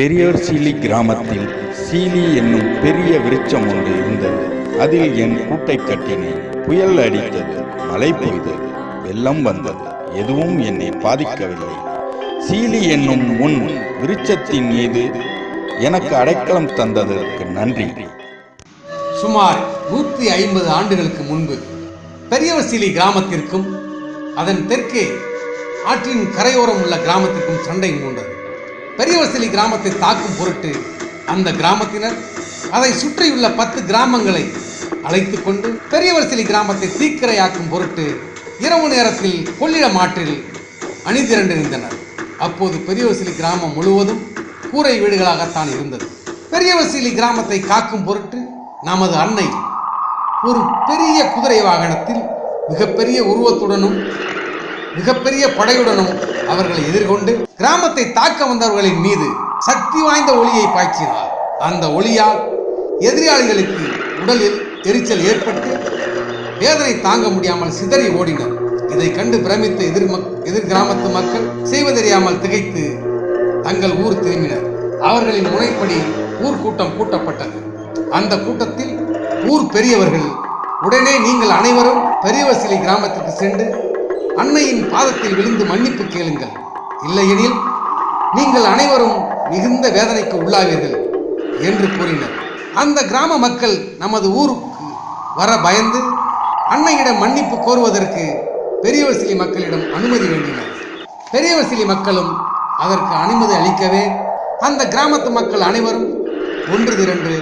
பெரியோர் சீலி கிராமத்தில் சீலி என்னும் பெரிய விருட்சம் ஒன்று இருந்தது. அதில் என் கூட்டை கட்டினேன். புயல் அடித்தது, மழை பெய்தது, வெள்ளம் வந்தது. எதுவும் என்னை பாதிக்கவில்லை. சீலி என்னும் முன் விருட்சத்தின் மீது எனக்கு அடைக்கலம் தந்ததற்கு நன்றி. சுமார் 150 ஆண்டுகளுக்கு முன்பு பெரியவர் சீலி கிராமத்திற்கும் அதன் தெற்கே ஆற்றின் கரையோரம் உள்ள கிராமத்திற்கும் சண்டை மூண்டது. பெரியவர் சீலி கிராமத்தை தாக்கும் பொருட்டு அந்த கிராமத்தினர் அதை சுற்றியுள்ள 10 கிராமங்களை அழைத்து கொண்டு பெரியவர் சீலி கிராமத்தை தீக்கிரையாக்கும் பொருட்டு இரவு நேரத்தில் கொள்ளிடம் ஆற்றில் அணிதிரண்டிருந்தனர். அப்போது பெரியவர் சீலி கிராமம் முழுவதும் கூரை வீடுகளாகத்தான் இருந்தது. பெரியவர் சீலி கிராமத்தை காக்கும் பொருட்டு நமது அன்னை ஒரு பெரிய குதிரை வாகனத்தில் மிகப்பெரிய உருவத்துடனும் மிகப்பெரிய படையுடனும் அவர்களை எதிர்கொண்டு கிராமத்தை தாக்க வந்தவர்களின் மீது சக்தி வாய்ந்த ஒளியை பாய்ச்சினார். அந்த ஒளியால் எதிராளிகளுக்கு உடலில் எரிச்சல் ஏற்பட்டு வேதனை தாங்க முடியாமல் சிதறி ஓடினர். இதை கண்டு பிரமித்த எதிர் கிராமத்து மக்கள் செய்வதறியாமல் திகைத்து தங்கள் ஊர் திரும்பினர். அவர்களின் முனைப்படி ஊர்க்கூட்டம் கூட்டப்பட்டது. அந்த கூட்டத்தில் ஊர் பெரியவர்கள் உடனே நீங்கள் அனைவரும் பெரியவர் சீலி கிராமத்திற்கு சென்று அன்னையின் பாதத்தில் விழுந்து மன்னிப்பு கேளுங்கள், இல்லையெனில் நீங்கள் அனைவரும் மிகுந்த வேதனைக்கு உள்ளாவீர்கள் என்று கூறினர். அந்த கிராம மக்கள் நமது ஊருக்கு வர பயந்து அன்னையிடம் மன்னிப்பு கோருவதற்கு பெரியவர் சீலி மக்களிடம் அனுமதி வேண்டினர். பெரியவர் சீலி மக்களும் அதற்கு அனுமதி அளிக்கவே அந்த கிராமத்து மக்கள் அனைவரும் ஒன்று திரண்டு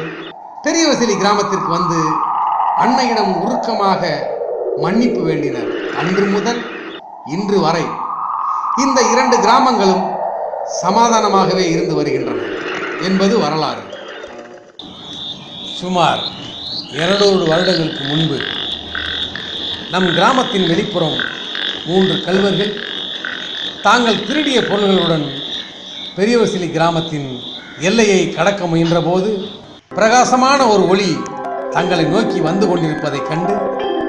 பெரியவர் சீலி கிராமத்திற்கு வந்து அன்னையிடம் உருக்கமாக மன்னிப்பு வேண்டினர். அன்று முதல் இன்று வரை இந்த 2 கிராமங்களும் சமாதானமாகவே இருந்து வருகின்றன என்பது வரலாறு. சுமார் 200 வருடங்களுக்கு முன்பு நம் கிராமத்தின் வெளிப்புறம் 3 கள்வர்கள் தாங்கள் திருடிய பொருள்களுடன் பெரியவர் சீலி கிராமத்தின் எல்லையை கடக்க முயன்ற போது பிரகாசமான ஒரு ஒளி தங்களை நோக்கி வந்து கொண்டிருப்பதைக் கண்டு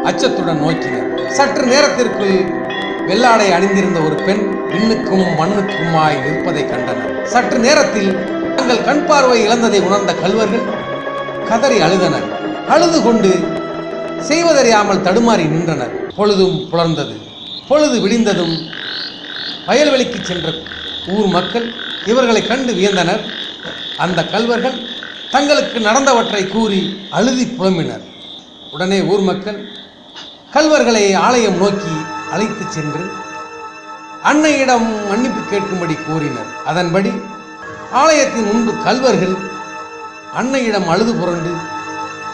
அச்சத்துடன் நோக்கினர். சற்று நேரத்திற்குள் வெள்ளாடை அணிந்திருந்த ஒரு பெண் விண்ணுக்கும் மண்ணுக்குமாய் நிற்பதை கண்டனர். சற்று நேரத்தில் தங்கள் கண் பார்வை இழந்ததை உணர்ந்த கள்வர்கள் கதறி அழுதனர். அழுது கொண்டு செய்வதறியாமல் தடுமாறி நின்றனர். பொழுதும் புலர்ந்தது. பொழுது விடிந்ததும் வயல்வெளிக்கு சென்ற ஊர் மக்கள் இவர்களை கண்டு வியந்தனர். அந்த கள்வர்கள் தங்களுக்கு நடந்தவற்றை கூறி அழுதி புலம்பினர். உடனே ஊர் மக்கள் கள்வர்களை ஆலயம் நோக்கி அழைத்து சென்று அன்னையிடம் மன்னிப்பு கேட்கும்படி கூறினர். அதன்படி ஆலயத்தின் முன்பு கள்வர்கள் அன்னையிடம் அழுது புரண்டு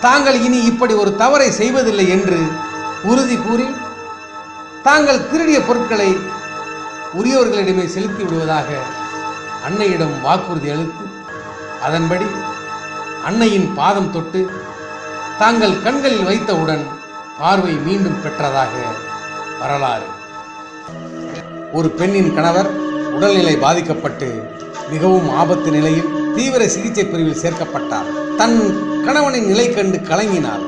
தாங்கள் இனி இப்படி ஒரு தவறை செய்வதில்லை என்று உறுதி கூறி தாங்கள் திருடிய பொருட்களை உரியவர்களிடமே செலுத்தி விடுவதாக அன்னையிடம் வாக்குறுதி அளித்து அதன்படி அன்னையின் பாதம் தொட்டு தாங்கள் கண்களில் வைத்தவுடன் பார்வை மீண்டும் பெற்றதாக வரலாறு. ஒரு பெண்ணின் கணவர் உடல்நிலை பாதிக்கப்பட்டு மிகவும் ஆபத்து நிலையில் தீவிர சிகிச்சை பிரிவில் சேர்க்கப்பட்டார். தன் கணவனின் நிலை கண்டு கலங்கினார்.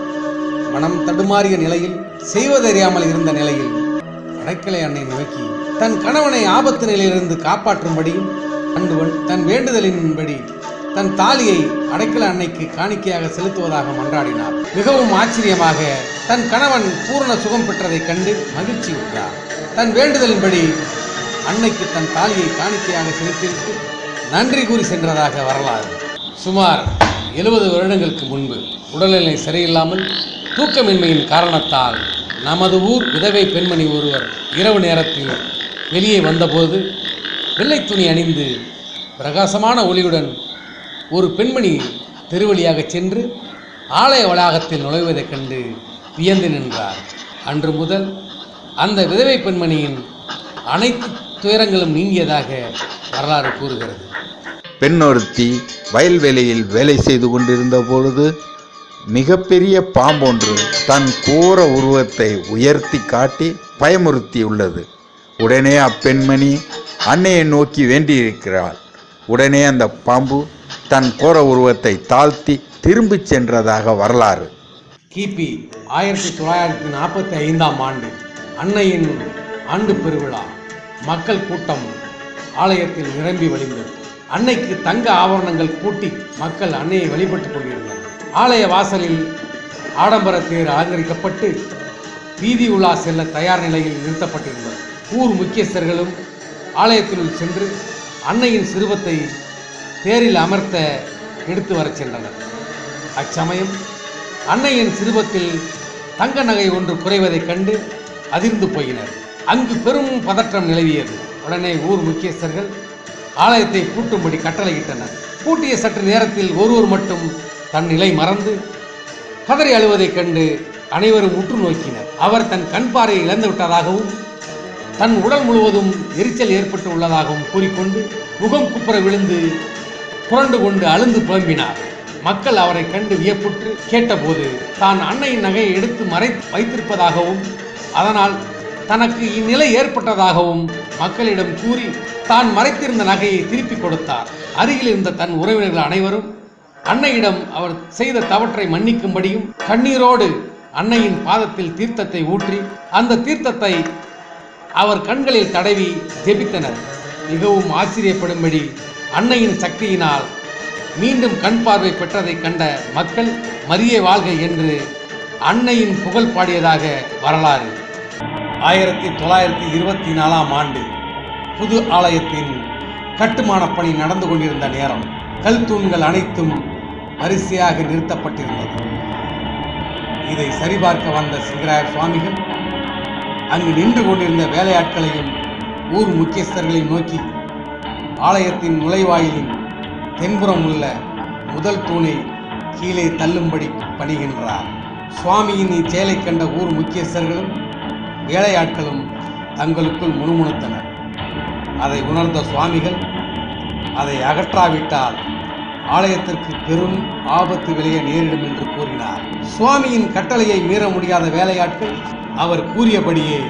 மனம் தடுமாறிய நிலையில் செய்வதறியாமல் இருந்த நிலையில் அடைக்கலை அன்னை நோக்கி தன் கணவனை ஆபத்து நிலையிலிருந்து காப்பாற்றும்படியும் தன் வேண்டுதலின்படி தன் தாலியை அடைக்கல அன்னைக்கு காணிக்கையாக செலுத்துவதாக மன்றாடினார். மிகவும் ஆச்சரியமாக தன் கணவன் பூரண சுகம் பெற்றதைக் கண்டு மகிழ்ச்சி உற்றார். தன் வேண்டுதலின்படி அன்னைக்கு தன் தாலியை காணிக்கையாக செலுத்திவிட்டு நன்றி கூறி சென்றதாக வரலாறு. சுமார் 70 வருடங்களுக்கு முன்பு உடல்நிலை சரியில்லாமல் தூக்கமின்மையின் காரணத்தால் நமது ஊர் விதவை பெண்மணி ஒருவர் இரவு நேரத்தில் வெளியே வந்தபோது வெள்ளை துணி அணிந்து பிரகாசமான ஒளியுடன் ஒரு பெண்மணி தெருவழியாக சென்று ஆலய வளாகத்தில் நுழைவதைக் கண்டு வியந்து நின்றார். அன்று முதல் அந்த விதவை பெண்மணியின் அனைத்து துயரங்களும் நீங்கியதாக வரலாறு கூறுகிறது. பெண்ணொருத்தி வயல்வெளியில் வேலை செய்து கொண்டிருந்த பொழுது மிகப்பெரிய பாம்பொன்று தன் கோர உருவத்தை உயர்த்தி காட்டி பயமுறுத்தியுள்ளது. உடனே அப்பெண்மணி அன்னையை நோக்கி வேண்டியிருக்கிறாள். உடனே அந்த பாம்பு தன் கோர உருவத்தை தாழ்த்தி திரும்பிச் சென்றதாக வரலாறு. கிபி 1945ஆம் ஆண்டு அன்னையின் ஆண்டு பெருவிழா மக்கள் கூட்டம் ஆலயத்தில் நிரம்பி வழிந்தது. அன்னைக்கு தங்க ஆபரணங்கள் கூட்டி மக்கள் அன்னையை வழிபட்டுக் கொண்டிருந்தனர். ஆலய வாசலில் ஆடம்பர தேர் அலங்கரிக்கப்பட்டு வீதி உலா செல்ல தயார் நிலையில் நிறுத்தப்பட்டிருந்தது. ஊர் முக்கியஸ்தர்களும் ஆலயத்தினுள் சென்று அன்னையின் சிறுவத்தை தேரில் அமர்த்த எடுத்து வரச் சென்றனர். அச்சமயம் அன்னையின் சிறுவத்தில் தங்க நகை ஒன்று குறைவதைக் கண்டு அதிர்ந்து போயினர். அங்கு பெரும் பதற்றம் நிலவியது. உடனே ஊர் முக்கியஸ்தர்கள் ஆலயத்தை பூட்டும்படி கட்டளையிட்டனர். பூட்டிய சற்று நேரத்தில் ஒருவர் மட்டும் தன் நிலை மறந்து கதறி அழுவதைக் கண்டு அனைவரும் உற்று நோக்கினர். அவர் தன் கண் பார்வையை இழந்து விட்டதாகவும் தன் உடல் முழுவதும் எரிச்சல் ஏற்பட்டு உள்ளதாகவும் கூறிக்கொண்டு முகம் குப்புற விழுந்து புரண்டு கொண்டு அழுந்து புலம்பினார். மக்கள் அவரை கண்டு வியப்புற்று கேட்டபோது தான் அன்னையின் நகையை எடுத்து வைத்திருப்பதாகவும் அதனால் தனக்கு இந்நிலை ஏற்பட்டதாகவும் மக்களிடம் கூறி தான் மறைத்திருந்த நகையை திருப்பி கொடுத்தார். அருகில் இருந்த தன் உறவினர்கள் அனைவரும் அன்னையிடம் அவர் செய்த தவற்றை மன்னிக்கும்படியும் கண்ணீரோடு அன்னையின் பாதத்தில் தீர்த்தத்தை ஊற்றி அந்த தீர்த்தத்தை அவர் கண்களில் தடவி ஜெபித்தனர். மிகவும் ஆச்சரியப்படும்படி அன்னையின் சக்தியினால் மீண்டும் கண் பார்வை பெற்றதை கண்ட மக்கள் மரியே வாழ்க என்று அன்னையின் புகழ் பாடியதாக வரலாறு. 1924ஆம் ஆண்டு புது ஆலயத்தின் கட்டுமான பணி நடந்து கொண்டிருந்த நேரம் கல் தூண்கள் அனைத்தும் வரிசையாக நிறுத்தப்பட்டிருந்தது. இதை சரிபார்க்க வந்த சிங்கராயர் சுவாமிகள் அங்கு நின்று கொண்டிருந்த வேலையாட்களையும் ஊர் முக்கியஸ்தர்களையும் நோக்கி ஆலயத்தின் நுழைவாயிலின் தென்புறம் உள்ள முதல் தூணை கீழே தள்ளும்படி பணிகின்றார். சுவாமியின் இச்செயலை கண்ட ஊர் முக்கியஸ்தர்களும் வேலையாட்களும் தங்களுக்குள் முணுமுணுத்தனர். அதை உணர்ந்த சுவாமிகள் அதை அகற்றாவிட்டால் ஆலயத்திற்கு பெரும் ஆபத்து விளைய நேரிடும் என்று கூறினார். சுவாமியின் கட்டளையை மீற முடியாத வேலையாட்கள் அவர் கூறியபடியே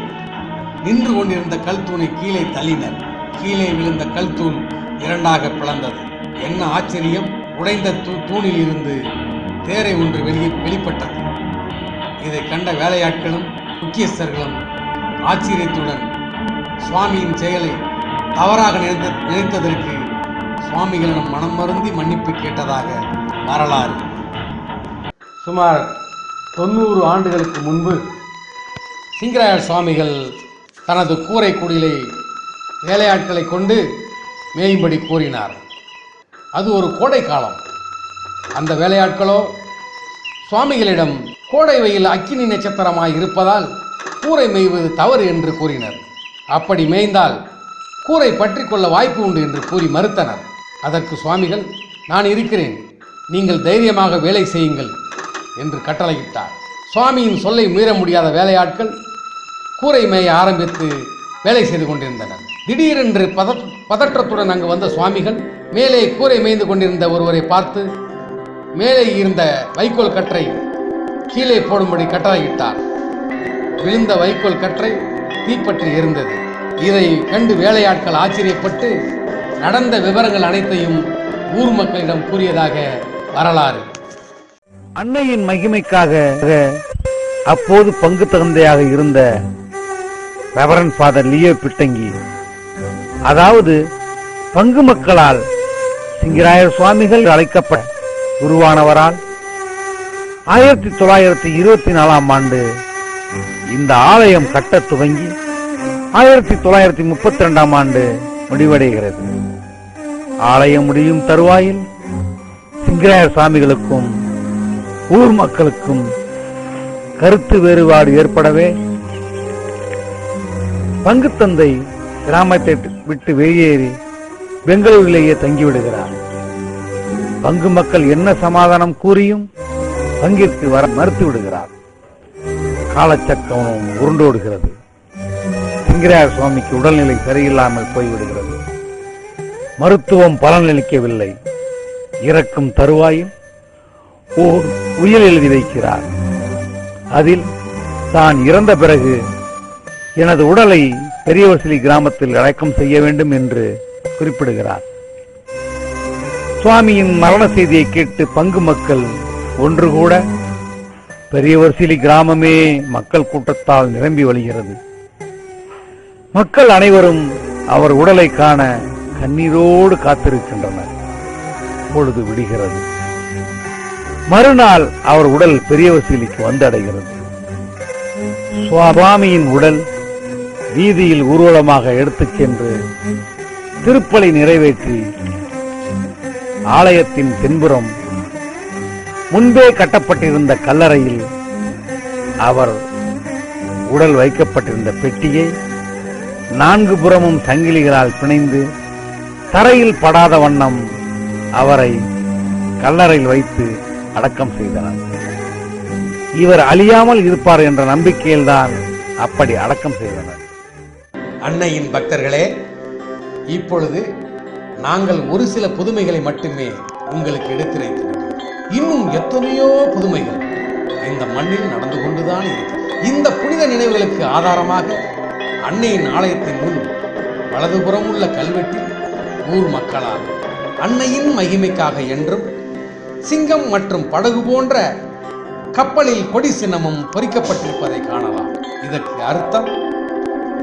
நின்று கொண்டிருந்த கல் தூணை கீழே தள்ளினர். கீழே விழுந்த கல் தூண் இரண்டாக பிளந்தது. என்ன ஆச்சரியம்! உடைந்த தூணில் இருந்து தேரை ஒன்று வெளிப்பட்டது. இதை கண்ட வேலையாட்களும் முக்கியஸ்தர்களும் ஆச்சரியத்துடன் சுவாமியின் செயலை தவறாக நினைத்ததற்கு சுவாமிகளிடம் மனம் வருந்தி மன்னிப்பு கேட்டதாக வரலாறு. சுமார் 90 ஆண்டுகளுக்கு முன்பு சிங்கராயர் சுவாமிகள் தனது கூரை குடிலை வேலையாட்களை கொண்டு மேயும்படி கூறினார். அது ஒரு கோடை காலம். அந்த வேலையாட்களோ சுவாமிகளிடம் கோடை வெயில் அக்கினி நட்சத்திரமாய் இருப்பதால் கூரை மேய்வது தவறு என்று கூறினர். அப்படி மேய்ந்தால் கூரை பற்றி கொள்ள வாய்ப்பு உண்டு என்று கூறி மறுத்தனர். அதற்கு சுவாமிகள், நான் இருக்கிறேன், நீங்கள் தைரியமாக வேலை செய்யுங்கள் என்று கட்டளையிட்டார். சுவாமியின் சொல்லை மீற முடியாத வேலையாட்கள் கூரை மேய ஆரம்பித்து வேலை செய்து கொண்டிருந்தனர். திடீரென்று பதற்றத்துடன் அங்கு வந்த சுவாமிகள் மேலே கூரை மேய்ந்து கொண்டிருந்த ஒருவரை பார்த்து மேலே இருந்த வைக்கோல் கற்றை கீழே போடும்படி கட்டளையிட்டார். விழுந்த வைக்கோல் கற்றை தீப்பற்றி எரிந்தது. இதை கண்டு வேலையாட்கள் ஆச்சரியப்பட்டு நடந்த விவரங்கள் அனைத்தையும் ஊர் மக்களிடம் கூறியதாக வரலாறு. அன்னையின் மகிமைக்காக அப்போது பங்கு தந்தையாக இருந்த ரெவரண்ட் ஃபாதர் லியோ பிட்டங்கி, அதாவது பங்கு மக்களால் சிங்கராயர் சுவாமிகள் அழைக்கப்பட்ட உருவானவரால் 1924ஆம் ஆண்டு இந்த ஆலயம் கட்ட துவங்கி 1932ஆம் ஆண்டு முடிவடைகிறது. ஆலயம் முடியும் தருவாயில் சிங்கராயர் சுவாமிகளுக்கும் ஊர் மக்களுக்கும் கருத்து வேறுபாடு ஏற்படவே பங்கு தந்தை கிராமத்தை விட்டு வெளியேறி பெங்களூரிலேயே தங்கிவிடுகிறார். பங்கு மக்கள் என்ன சமாதானம் கூறியும் பங்கிற்கு வர மறுத்து விடுகிறார். காலச்சக்கரம் உருண்டோடுகிறது. சிங்கராயர் சுவாமிக்கு உடல்நிலை சரியில்லாமல் போய்விடுகிறது. மருத்துவம் பலனளிக்கவில்லை. இறக்கும் தருவாயில் ஓர் உயில் எழுதி வைக்கிறார். அதில் தான் இறந்த பிறகு எனது உடலை பெரியவசிலி கிராமத்தில் அடக்கம் செய்ய வேண்டும் என்று குறிப்பிடுகிறார். சுவாமியின் மரண செய்தியை கேட்டு பங்கு மக்கள் ஒன்று கூட பெரியவசிலி கிராமமே மக்கள் கூட்டத்தால் நிரம்பி வழிகிறது. மக்கள் அனைவரும் அவர் உடலை காண கண்ணீரோடு காத்திருக்கின்றனர். பொழுது விடுகிறது. மறுநாள் அவர் உடல் பெரியவசீலிக்கு வந்தடைகிறது. சுவாமியின் உடல் வீதியில் ஊர்வலமாக எடுத்துச் சென்று திருப்பலி நிறைவேற்றி ஆலயத்தின் பின்புறம் முன்பே கட்டப்பட்டிருந்த கல்லறையில் அவர் உடல் வைக்கப்பட்டிருந்த பெட்டியை 4 புறமும் சங்கிலிகளால் பிணைந்து தரையில் படாத வண்ணம் அவரை கல்லறையில் வைத்து அடக்கம் செய்தனர். இவர் அழியாமல் இருப்பார் என்ற நம்பிக்கையில்தான் அப்படி அடக்கம் செய்தனர். அன்னையின் பக்தர்களே, இப்பொழுது நாங்கள் ஒரு சில புதுமைகளை மட்டுமே உங்களுக்கு எடுத்துரைத்திருக்கிறோம். இன்னும் எத்தனையோ புதுமைகள் இந்த மண்ணில் நடந்து கொண்டுதான் இருக்கிறது. இந்த புனித நினைவுகளுக்கு ஆதாரமாக அன்னையின் ஆலயத்தின் முன் வலதுபுறம் உள்ள கல்வெட்டில் ஊர் மக்களால் அன்னையின் மகிமைக்காக என்றும் சிங்கம் மற்றும் படகு போன்ற கப்பலில் கொடி சின்னமும் பொறிக்கப்பட்டிருப்பதை காணலாம். இதற்கு அர்த்தம்,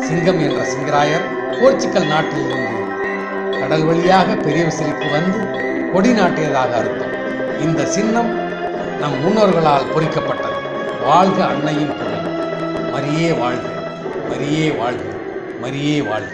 சிங்கம் என்ற சிங்கராயர் போர்ச்சுகல் நாட்டில் இருந்து கடல் வழியாக பெரியவசலிக்கு வந்து கொடி நாட்டியதாக அர்த்தம். இந்த சின்னம் நம் முன்னோர்களால் பொறிக்கப்பட்டது. வாழ்க அன்னையின் புகழ். மரியே வாழ்க, மரியே வாழ்க, மரியே வாழ்க.